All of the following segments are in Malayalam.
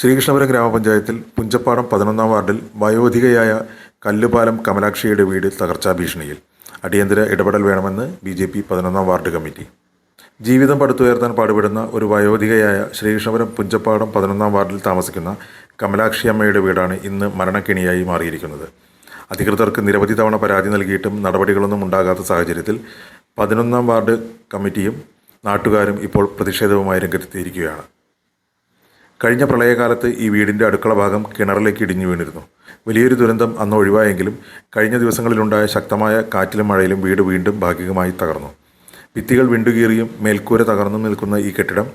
ശ്രീകൃഷ്ണപുരം ഗ്രാമപഞ്ചായത്തിൽ പുഞ്ചപ്പാടം 11-ാം വാർഡിൽ വയോധികയായ കല്ലുപാലം കമലാക്ഷിയുടെ വീട് തകർച്ചാ ഭീഷണിയിൽ. അടിയന്തര ഇടപെടൽ വേണമെന്ന് BJP 11-ാം വാർഡ് കമ്മിറ്റി. ജീവിതം പടുത്തുയർത്താൻ പാടുപെടുന്ന ഒരു വയോധികയായ ശ്രീകൃഷ്ണപുരം പുഞ്ചപ്പാടം 11-ാം വാർഡിൽ താമസിക്കുന്ന കമലാക്ഷി അമ്മയുടെ വീടാണ് ഇന്ന് മരണക്കെണിയായി മാറിയിരിക്കുന്നത്. അധികൃതർക്ക് നിരവധി തവണ പരാതി നൽകിയിട്ടും നടപടികളൊന്നും ഉണ്ടാകാത്ത സാഹചര്യത്തിൽ 11-ാം വാർഡ് കമ്മിറ്റിയും നാട്ടുകാരും ഇപ്പോൾ പ്രതിഷേധവുമായി രംഗത്തെത്തിയിരിക്കുകയാണ്. കഴിഞ്ഞ പ്രളയകാലത്ത് ഈ വീടിൻ്റെ അടുക്കള ഭാഗം കിണറിലേക്ക് ഇടിഞ്ഞു വീണിരുന്നു. വലിയൊരു ദുരന്തം അന്ന് ഒഴിവായെങ്കിലും കഴിഞ്ഞ ദിവസങ്ങളിലുണ്ടായ ശക്തമായ കാറ്റിലും മഴയിലും വീട് വീണ്ടും ഭാഗികമായി തകർന്നു. ഭിത്തികൾ വിണ്ടുകീറിയും മേൽക്കൂര തകർന്നു നിൽക്കുന്ന ഈ കെട്ടിടം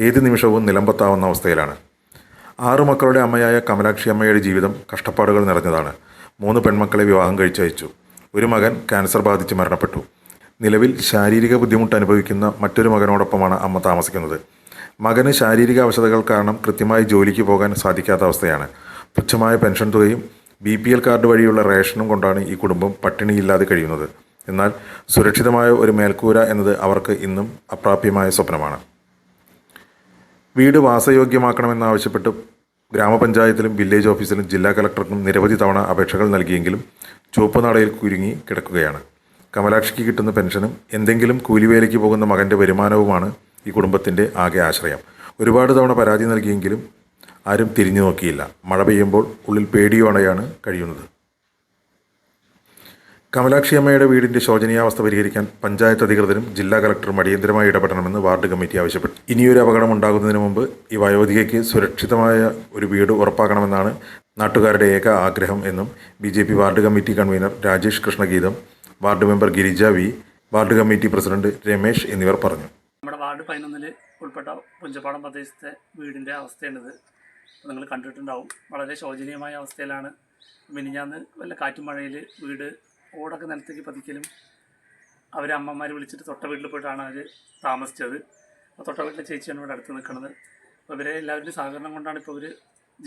ഏത് നിമിഷവും നിലംപൊത്താവുന്ന അവസ്ഥയിലാണ്. 6 മക്കളുടെ അമ്മയായ കമലാക്ഷി അമ്മയുടെ ജീവിതം കഷ്ടപ്പാടുകൾ നിറഞ്ഞതാണ്. 3 പെൺമക്കളെ വിവാഹം കഴിച്ചയച്ചു. ഒരു മകൻ ക്യാൻസർ ബാധിച്ച് മരണപ്പെട്ടു. നിലവിൽ ശാരീരിക ബുദ്ധിമുട്ട് അനുഭവിക്കുന്ന മറ്റൊരു മകനോടൊപ്പമാണ് അമ്മ താമസിക്കുന്നത്. മകന് ശാരീരിക അവശതകൾ കാരണം കൃത്യമായി ജോലിക്ക് പോകാൻ സാധിക്കാത്ത അവസ്ഥയാണ്. തുച്ഛമായ പെൻഷൻ തുകയും BPL കാർഡ് വഴിയുള്ള റേഷനും കൊണ്ടാണ് ഈ കുടുംബം പട്ടിണിയില്ലാതെ കഴിയുന്നത്. എന്നാൽ സുരക്ഷിതമായ ഒരു മേൽക്കൂര എന്നത് അവർക്ക് ഇന്നും അപ്രാപ്യമായ സ്വപ്നമാണ്. വീട് വാസയോഗ്യമാക്കണമെന്നാവശ്യപ്പെട്ട് ഗ്രാമപഞ്ചായത്തിലും വില്ലേജ് ഓഫീസിലും ജില്ലാ കളക്ടർക്കും നിരവധി തവണ അപേക്ഷകൾ നൽകിയെങ്കിലും ചുവപ്പ് നാടയിൽ കുരുങ്ങി കിടക്കുകയാണ്. കമലാക്ഷിക്ക് കിട്ടുന്ന പെൻഷനും എന്തെങ്കിലും കൂലിവേലയ്ക്ക് പോകുന്ന മകൻ്റെ വരുമാനവുമാണ് ഈ കുടുംബത്തിൻ്റെ ആകെ ആശ്രയം. ഒരുപാട് തവണ പരാതി നൽകിയെങ്കിലും ആരും തിരിഞ്ഞു നോക്കിയില്ല. മഴ പെയ്യുമ്പോൾ ഉള്ളിൽ പേടിയോടെയാണ് കഴിയുന്നത്. കമലാക്ഷി അമ്മയുടെ വീടിൻ്റെ ശോചനീയാവസ്ഥ പരിഹരിക്കാൻ പഞ്ചായത്ത് അധികൃതരും ജില്ലാ കളക്ടറും അടിയന്തരമായി ഇടപെടണമെന്ന് വാർഡ് കമ്മിറ്റി ആവശ്യപ്പെട്ടു. ഇനിയൊരു അപകടം ഉണ്ടാകുന്നതിന് മുമ്പ് ഈ വയോധികയ്ക്ക് സുരക്ഷിതമായ ഒരു വീട് ഉറപ്പാക്കണമെന്നാണ് നാട്ടുകാരുടെ ഏക ആഗ്രഹം എന്നും BJP ward committee convener Rajesh Krishnageetham, ward member Girija V, ward committee president Ramesh എന്നിവർ പറഞ്ഞു. നമ്മുടെ വാർഡ് 11 ഉൾപ്പെട്ട പുഞ്ചപ്പാടം പ്രദേശത്തെ വീടിൻ്റെ അവസ്ഥയാണിത്. നിങ്ങൾ കണ്ടിട്ടുണ്ടാവും. വളരെ ശോചനീയമായ അവസ്ഥയിലാണ്. മിനിഞ്ഞാന്ന് വല്ല കാറ്റും മഴയിൽ വീട് ഓടൊക്കെ നിലത്തേക്ക് പതിക്കലും അവരെ അമ്മമാർ വിളിച്ചിട്ട് തൊട്ട വീട്ടിൽ പോയിട്ടാണ് അവർ താമസിച്ചത്. അപ്പോൾ തൊട്ട വീട്ടിലെ ചേച്ചിയാണ് ഇവിടെ അടുത്ത് നിൽക്കുന്നത്. അപ്പോൾ ഇവരെ എല്ലാവരുടെയും സഹകരണം കൊണ്ടാണ് ഇപ്പോൾ ഇവർ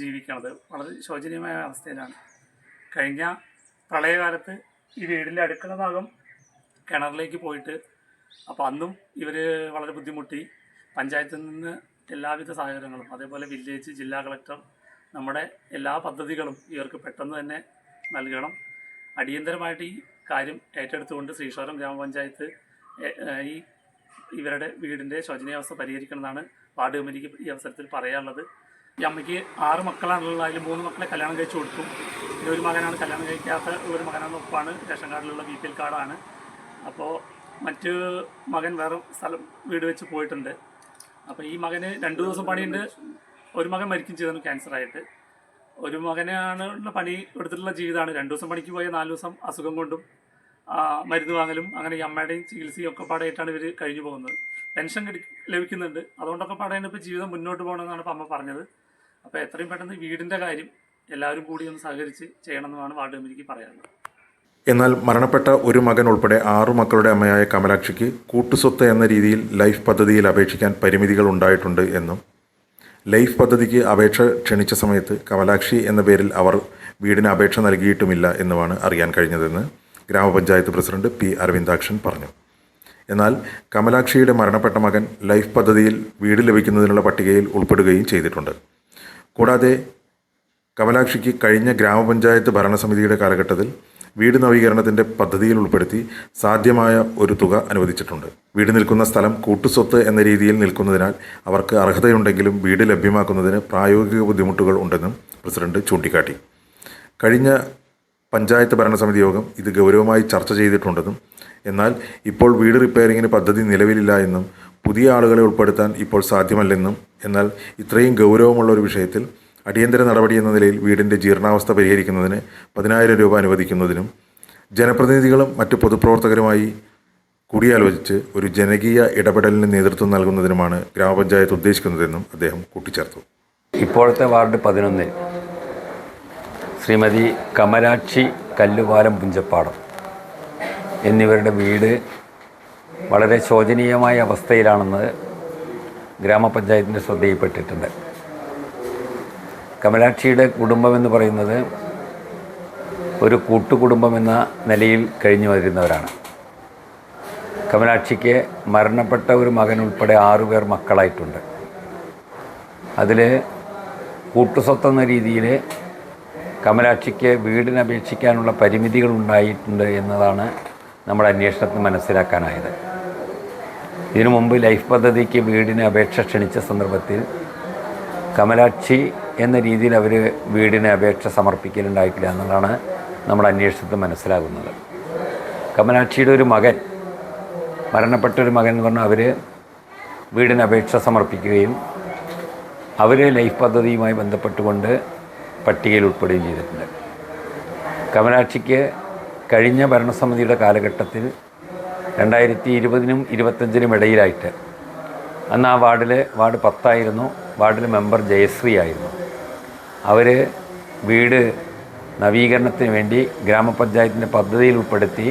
ജീവിക്കുന്നത്. വളരെ ശോചനീയമായ അവസ്ഥയിലാണ്. കഴിഞ്ഞ പ്രളയകാലത്ത് ഈ വീടിൻ്റെ അടുക്കള ഭാഗം കിണറിലേക്ക് പോയിട്ട് അപ്പോൾ അന്നും ഇവർ വളരെ ബുദ്ധിമുട്ടി. പഞ്ചായത്തിൽ നിന്ന് എല്ലാവിധ സഹകരണങ്ങളും അതേപോലെ വില്ലേജ്, ജില്ലാ കളക്ടർ നമ്മുടെ എല്ലാ പദ്ധതികളും ഇവർക്ക് പെട്ടെന്ന് തന്നെ നൽകണം. അടിയന്തരമായിട്ട് ഈ കാര്യം ഏറ്റെടുത്തുകൊണ്ട് ശ്രീകൃഷ്ണപുരം ഗ്രാമപഞ്ചായത്ത് ഇവരുടെ വീടിൻ്റെ ശോചനീയാവസ്ഥ പരിഹരിക്കണമെന്നാണ് വാർഡ് കമ്മിറ്റിക്ക് ഈ അവസരത്തിൽ പറയാനുള്ളത്. ഈ അമ്മയ്ക്ക് 6 മക്കളാണുള്ളത്. അതിൽ 3 മക്കളെ കല്യാണം കഴിച്ചു കൊടുക്കും. പിന്നെ ഒരു മകനാണ് കല്യാണം കഴിക്കാത്ത ഒരു മകനാണെന്നൊപ്പാണ് റേഷൻ കാർഡിലുള്ള BPL കാർഡാണ്. അപ്പോൾ മറ്റ് മകൻ വേറെ വീട് വെച്ച് പോയിട്ടുണ്ട്. അപ്പോൾ ഈ മകന് 2 ദിവസം പണിയുണ്ട്. ഒരു മകൻ മരിക്കും ചെയ്തു ക്യാൻസറായിട്ട്. ഒരു മകനാണ് പണി എടുത്തിട്ടുള്ള ജീവിതമാണ്. 2 ദിവസം പണിക്ക് പോയ 4 ദിവസം അസുഖം കൊണ്ടും മരുന്ന് വാങ്ങലും അങ്ങനെ ഈ അമ്മയുടെയും ചികിത്സയും ഒക്കെ പാടായിട്ടാണ് ഇവർ കഴിഞ്ഞു പോകുന്നത്. പെൻഷൻ ലഭിക്കുന്നുണ്ട്. അതുകൊണ്ടൊക്കെ പാടാണ് ഇപ്പോൾ ജീവിതം മുന്നോട്ട് പോകണമെന്നാണ് ഇപ്പോൾ അമ്മ പറഞ്ഞത്. അപ്പോൾ എത്രയും പെട്ടെന്ന് വീടിൻ്റെ കാര്യം എല്ലാവരും കൂടി ഒന്ന് സഹകരിച്ച് ചെയ്യണമെന്നാണ് വാർഡ് കമ്മിറ്റിക്ക് പറയാനുള്ളത്. എന്നാൽ മരണപ്പെട്ട ഒരു മകൻ ഉൾപ്പെടെ 6 മക്കളുടെ അമ്മയായ കമലാക്ഷിക്ക് കൂട്ടുസ്വത്ത് എന്ന രീതിയിൽ ലൈഫ് പദ്ധതിയിൽ അപേക്ഷിക്കാൻ പരിമിതികൾ ഉണ്ടായിട്ടുണ്ട് എന്നും ലൈഫ് പദ്ധതിക്ക് അപേക്ഷ ക്ഷണിച്ച സമയത്ത് കമലാക്ഷി എന്ന പേരിൽ അവർ വീടിന് അപേക്ഷ നൽകിയിട്ടുമില്ല എന്നുമാണ് അറിയാൻ കഴിഞ്ഞതെന്ന് ഗ്രാമപഞ്ചായത്ത് പ്രസിഡന്റ് P. അരവിന്ദാക്ഷൻ പറഞ്ഞു. എന്നാൽ കമലാക്ഷിയുടെ മരണപ്പെട്ട മകൻ ലൈഫ് പദ്ധതിയിൽ വീട് ലഭിക്കുന്നതിനുള്ള പട്ടികയിൽ ഉൾപ്പെടുകയും ചെയ്തിട്ടുണ്ട്. കൂടാതെ കമലാക്ഷിക്ക് കഴിഞ്ഞ ഗ്രാമപഞ്ചായത്ത് ഭരണസമിതിയുടെ കാലഘട്ടത്തിൽ വീട് നവീകരണത്തിൻ്റെ പദ്ധതിയിൽ ഉൾപ്പെടുത്തി സാധ്യമായ ഒരു തുക അനുവദിച്ചിട്ടുണ്ട്. വീട് നിൽക്കുന്ന സ്ഥലം കൂട്ടുസ്വത്ത് എന്ന രീതിയിൽ നിൽക്കുന്നതിനാൽ അവർക്ക് അർഹതയുണ്ടെങ്കിലും വീട് ലഭ്യമാക്കുന്നതിന് പ്രായോഗിക ബുദ്ധിമുട്ടുകൾ ഉണ്ടെന്നും പ്രസിഡന്റ് ചൂണ്ടിക്കാട്ടി. കഴിഞ്ഞ പഞ്ചായത്ത് ഭരണസമിതി യോഗം ഇത് ഗൗരവമായി ചർച്ച ചെയ്തിട്ടുണ്ടെന്നും എന്നാൽ ഇപ്പോൾ വീട് റിപ്പയറിങ്ങിന് പദ്ധതി നിലവിലില്ല എന്നും പുതിയ ആളുകളെ ഉൾപ്പെടുത്താൻ ഇപ്പോൾ സാധ്യമല്ലെന്നും എന്നാൽ ഇത്രയും ഗൗരവമുള്ള ഒരു വിഷയത്തിൽ അടിയന്തര നടപടി എന്ന നിലയിൽ വീടിൻ്റെ ജീർണാവസ്ഥ പരിഹരിക്കുന്നതിന് 10,000 രൂപ അനുവദിക്കുന്നതിനും ജനപ്രതിനിധികളും മറ്റ് പൊതുപ്രവർത്തകരുമായി കൂടിയാലോചിച്ച് ഒരു ജനകീയ ഇടപെടലിന് നേതൃത്വം നൽകുന്നതിനുമാണ് ഗ്രാമപഞ്ചായത്ത് ഉദ്ദേശിക്കുന്നതെന്നും അദ്ദേഹം കൂട്ടിച്ചേർത്തു. ഇപ്പോഴത്തെ വാർഡ് 11 ശ്രീമതി കമലാക്ഷി കല്ലുപാലം പുഞ്ചപ്പാടം എന്നിവരുടെ വീട് വളരെ ശോചനീയമായ അവസ്ഥയിലാണെന്ന് ഗ്രാമപഞ്ചായത്തിൻ്റെ ശ്രദ്ധയിൽപ്പെട്ടിട്ടുണ്ട്. കമലാക്ഷിയുടെ കുടുംബമെന്ന് പറയുന്നത് ഒരു കൂട്ടുകുടുംബമെന്ന നിലയിൽ കഴിഞ്ഞു വരുന്നവരാണ്. കമലാക്ഷിക്ക് മരണപ്പെട്ട ഒരു മകൻ ഉൾപ്പെടെ 6 പേർ മക്കളായിട്ടുണ്ട്. അതിൽ കൂട്ടുസ്വത്തെന്ന രീതിയിൽ കമലാക്ഷിക്ക് വീടിന് അപേക്ഷിക്കാനുള്ള പരിമിതികൾ ഉണ്ടായിട്ടുണ്ട് എന്നതാണ് നമ്മുടെ അന്വേഷണത്തിൽ മനസ്സിലാക്കാനായത്. ഇതിനു മുമ്പ് ലൈഫ് പദ്ധതിക്ക് വീടിന് അപേക്ഷ ക്ഷണിച്ച സന്ദർഭത്തിൽ കമലാക്ഷി എന്ന രീതിയിൽ അവർ വീടിന് അപേക്ഷ സമർപ്പിക്കലുണ്ടായിട്ടില്ല എന്നതാണ് നമ്മുടെ അന്വേഷണത്തിൽ മനസ്സിലാകുന്നത്. കമലാക്ഷിയുടെ ഒരു മകൻ, മരണപ്പെട്ടൊരു മകൻ എന്ന് പറഞ്ഞാൽ അവർ വീടിന് അപേക്ഷ സമർപ്പിക്കുകയും അവർ ലൈഫ് പദ്ധതിയുമായി ബന്ധപ്പെട്ടുകൊണ്ട് പട്ടികയിൽ ഉൾപ്പെടുകയും ചെയ്തിട്ടുണ്ട്. കമലാക്ഷിക്ക് കഴിഞ്ഞ ഭരണസമിതിയുടെ കാലഘട്ടത്തിൽ 2020-നും 2025-നും ഇടയിലായിട്ട്, അന്ന് ആ വാർഡ് 10 ആയിരുന്നു, വാർഡിൽ മെമ്പർ ജയശ്രീ ആയിരുന്നു. അവർ വീട് നവീകരണത്തിന് വേണ്ടി ഗ്രാമപഞ്ചായത്തിൻ്റെ പദ്ധതിയിൽ ഉൾപ്പെടുത്തി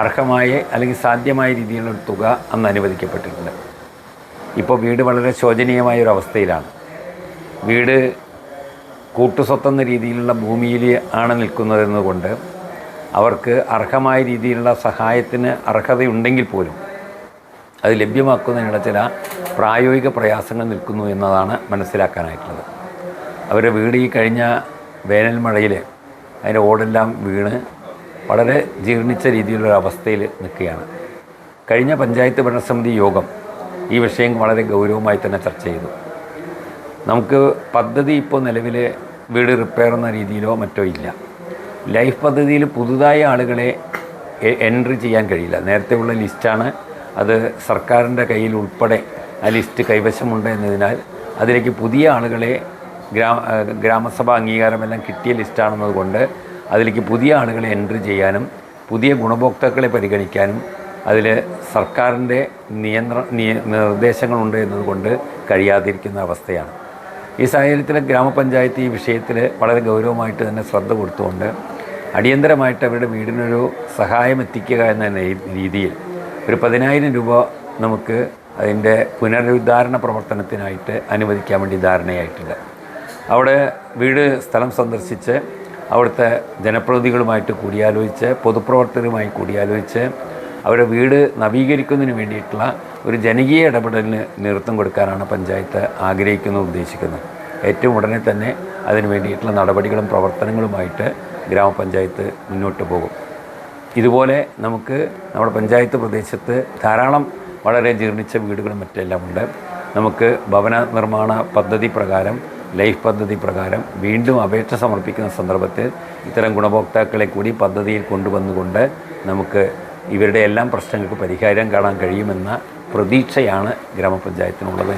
അർഹമായ അല്ലെങ്കിൽ സാധ്യമായ രീതിയിലുള്ള ഒരു തുക അന്ന് അനുവദിക്കപ്പെട്ടിട്ടുണ്ട്. ഇപ്പോൾ വീട് വളരെ ശോചനീയമായ ഒരു അവസ്ഥയിലാണ്. വീട് കൂട്ടുസ്വത്തെന്ന രീതിയിലുള്ള ഭൂമിയിൽ ആണ് നിൽക്കുന്നതെന്നുകൊണ്ട് അവർക്ക് അർഹമായ രീതിയിലുള്ള സഹായത്തിന് അർഹതയുണ്ടെങ്കിൽ പോലും അത് ലഭ്യമാക്കുന്നതിനുള്ള ചില പ്രായോഗിക പ്രയാസങ്ങൾ നിൽക്കുന്നു എന്നതാണ് മനസ്സിലാക്കാനായിട്ടുള്ളത്. അവരുടെ വീട് ഈ കഴിഞ്ഞ വേനൽ മഴയിൽ അതിൻ്റെ ഓടെല്ലാം വീണ് വളരെ ജീർണിച്ച രീതിയിലുള്ള അവസ്ഥയിൽ നിൽക്കുകയാണ്. കഴിഞ്ഞ പഞ്ചായത്ത് ഭരണസമിതി യോഗം ഈ വിഷയം വളരെ ഗൗരവമായി തന്നെ ചർച്ച ചെയ്തു. നമുക്ക് പദ്ധതി ഇപ്പോൾ നിലവിൽ വീട് റിപ്പയർ എന്ന രീതിയിലോ മറ്റോ ഇല്ല. ലൈഫ് പദ്ധതിയിൽ പുതുതായ ആളുകളെ എൻട്രി ചെയ്യാൻ കഴിയില്ല. നേരത്തെ ഉള്ള ലിസ്റ്റാണ്, അത് സർക്കാരിൻ്റെ കയ്യിൽ ഉൾപ്പെടെ ആ ലിസ്റ്റ് കൈവശമുണ്ട് എന്നതിനാൽ അതിലേക്ക് പുതിയ ആളുകളെ ഗ്രാമസഭാ അംഗീകാരമെല്ലാം കിട്ടിയ ലിസ്റ്റാണെന്നതുകൊണ്ട് അതിലേക്ക് പുതിയ ആളുകളെ എൻട്രി ചെയ്യാനും പുതിയ ഗുണഭോക്താക്കളെ പരിഗണിക്കാനും അതിൽ സർക്കാരിൻ്റെ നിർദ്ദേശങ്ങളുണ്ട് എന്നതുകൊണ്ട് കഴിയാതിരിക്കുന്ന അവസ്ഥയാണ്. ഈ സാഹചര്യത്തിൽ ഗ്രാമപഞ്ചായത്ത് ഈ വിഷയത്തിൽ വളരെ ഗൗരവമായിട്ട് തന്നെ ശ്രദ്ധ കൊടുത്തുകൊണ്ട് അടിയന്തരമായിട്ട് അവരുടെ വീടിനൊരു സഹായം എത്തിക്കുക എന്ന രീതിയിൽ ഒരു 10,000 രൂപ നമുക്ക് അതിൻ്റെ പുനരുദ്ധാരണ പ്രവർത്തനത്തിനായിട്ട് അനുവദിക്കാൻ വേണ്ടി ധാരണയായിട്ടുണ്ട്. അവിടെ സ്ഥലം സന്ദർശിച്ച് അവിടുത്തെ ജനപ്രതിനിധികളുമായിട്ട് കൂടിയാലോചിച്ച് പൊതുപ്രവർത്തകരുമായി കൂടിയാലോചിച്ച് അവരുടെ വീട് നവീകരിക്കുന്നതിന് വേണ്ടിയിട്ടുള്ള ഒരു ജനകീയ ഇടപെടലിന് നേതൃത്വം കൊടുക്കാനാണ് പഞ്ചായത്ത് ഉദ്ദേശിക്കുന്നത്. ഏറ്റവും ഉടനെ തന്നെ അതിന് വേണ്ടിയിട്ടുള്ള നടപടികളും പ്രവർത്തനങ്ങളുമായിട്ട് ഗ്രാമപഞ്ചായത്ത് മുന്നോട്ട് പോകും. ഇതുപോലെ നമുക്ക് നമ്മുടെ പഞ്ചായത്ത് പ്രദേശത്ത് ധാരാളം വളരെ ജീർണിച്ച വീടുകളും മറ്റെല്ലാം ഉണ്ട്. നമുക്ക് ഭവന നിർമ്മാണ പദ്ധതി പ്രകാരം, ലൈഫ് പദ്ധതി പ്രകാരം വീണ്ടും അപേക്ഷ സമർപ്പിക്കുന്ന സന്ദർഭത്തിൽ ഇത്തരം ഗുണഭോക്താക്കളെ കൂടി പദ്ധതിയിൽ കൊണ്ടുവന്നുകൊണ്ട് നമുക്ക് ഇവരുടെ എല്ലാം പ്രശ്നങ്ങൾക്ക് പരിഹാരം കാണാൻ കഴിയുമെന്ന പ്രതീക്ഷയാണ് ഗ്രാമപഞ്ചായത്തിനുള്ളത്.